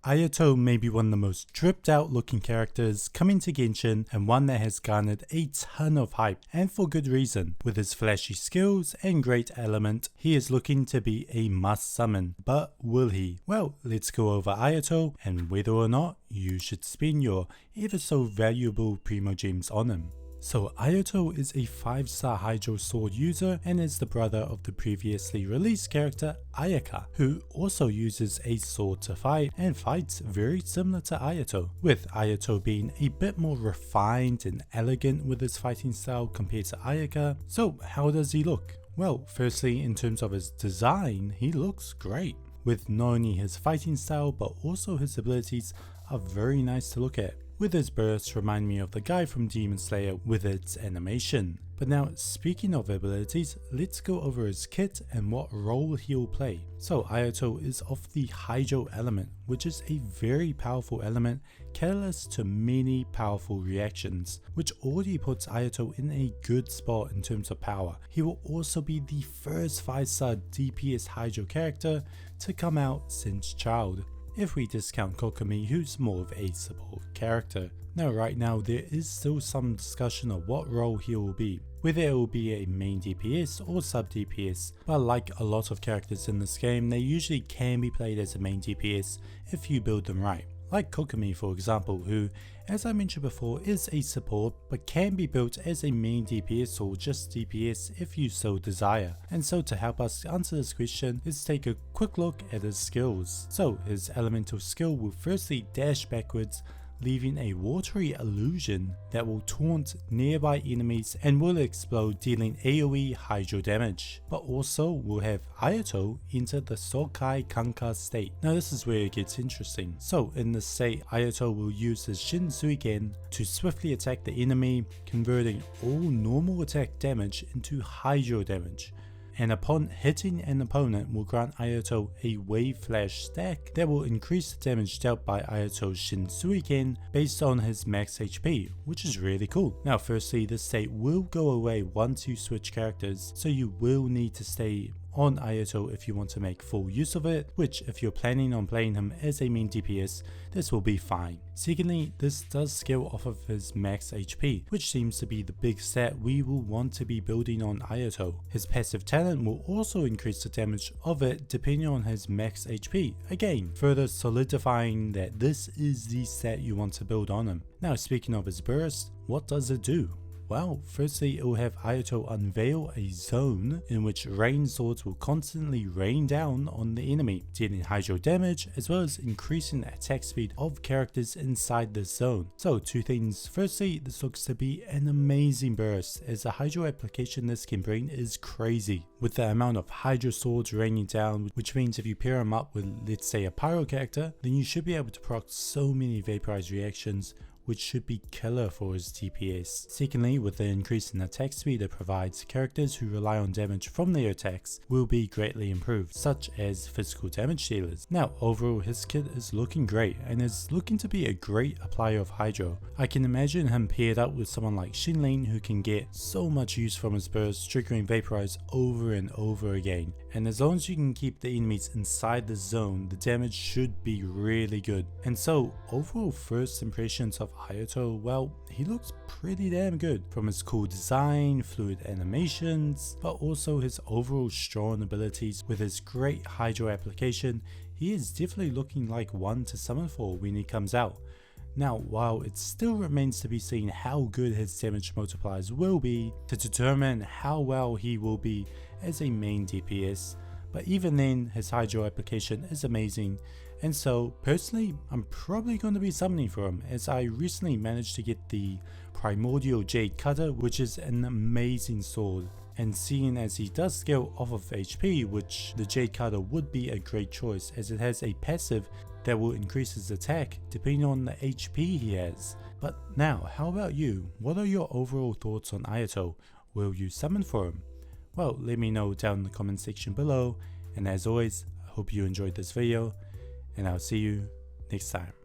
Ayato may be one of the most dripped out looking characters coming to Genshin, and one that has garnered a ton of hype, and for good reason. With his flashy skills and great element, he is looking to be a must summon, but will he? Well, let's go over Ayato and whether or not you should spend your ever so valuable Primo Gems on him. So Ayato is a 5-star Hydro Sword user and is the brother of the previously released character Ayaka, who also uses a sword to fight and fights very similar to Ayato, with Ayato being a bit more refined and elegant with his fighting style compared to Ayaka. So how does he look? Well, firstly, in terms of his design, he looks great, with not only his fighting style but also his abilities are very nice to look at, with his bursts remind me of the guy from Demon Slayer with its animation. But now, speaking of abilities, let's go over his kit and what role he'll play. So Ayato is of the Hydro element, which is a very powerful element, catalyst to many powerful reactions, which already puts Ayato in a good spot in terms of power. He will also be the first 5-star DPS Hydro character to come out since Child, if we discount Kokomi, who's more of a support character. Now right now there is still some discussion of what role he will be, whether it will be a main DPS or sub DPS, but like a lot of characters in this game, they usually can be played as a main DPS if you build them right. Like Kokomi for example, who, as I mentioned before, is a support but can be built as a main DPS or just DPS if you so desire. And so to help us answer this question, let's take a quick look at his skills. So his elemental skill will firstly dash backwards, leaving a watery illusion that will taunt nearby enemies and will explode, dealing AoE Hydro damage. But also will have Ayato enter the Sokai Kanka state. Now this is where it gets interesting. So in this state, Ayato will use his Shin Suigen to swiftly attack the enemy, converting all normal attack damage into Hydro damage. And upon hitting an opponent will grant Ayato a Wave Flash stack that will increase the damage dealt by Ayato's Shin Suigen based on his max HP, which is really cool. Now firstly, this state will go away once you switch characters, so you will need to stay on Ayato if you want to make full use of it, which if you're planning on playing him as a main DPS, this will be fine. Secondly, this does scale off of his max HP, which seems to be the big stat we will want to be building on Ayato. His passive talent will also increase the damage of it depending on his max HP, again further solidifying that this is the stat you want to build on him. Now speaking of his burst, what does it do? Well, firstly it will have Ayato unveil a zone in which rain swords will constantly rain down on the enemy, dealing Hydro damage as well as increasing the attack speed of characters inside this zone. So two things, firstly this looks to be an amazing burst, as the Hydro application this can bring is crazy, with the amount of Hydro swords raining down, which means if you pair them up with let's say a pyro character, then you should be able to proc so many vaporized reactions, which should be killer for his DPS. Secondly, with the increase in attack speed it provides, characters who rely on damage from their attacks will be greatly improved, such as physical damage dealers. Now overall his kit is looking great and is looking to be a great applier of Hydro. I can imagine him paired up with someone like Shinlane, who can get so much use from his burst, triggering Vaporize over and over again. And as long as you can keep the enemies inside the zone, the damage should be really good. And so overall first impressions of Ayato, well, he looks pretty damn good, from his cool design, fluid animations, but also his overall strong abilities. With his great Hydro application, he is definitely looking like one to summon for when he comes out. Now, while it still remains to be seen how good his damage multipliers will be to determine how well he will be as a main DPS, but even then his Hydro application is amazing, and so personally I'm probably going to be summoning for him, as I recently managed to get the Primordial Jade Cutter, which is an amazing sword. And seeing as he does scale off of HP, which the Jade Cutter would be a great choice, as it has a passive that will increase his attack depending on the HP he has. But now, how about you? What are your overall thoughts on Ayato? Will you summon for him? Well, let me know down in the comment section below, and as always, I hope you enjoyed this video, and I'll see you next time.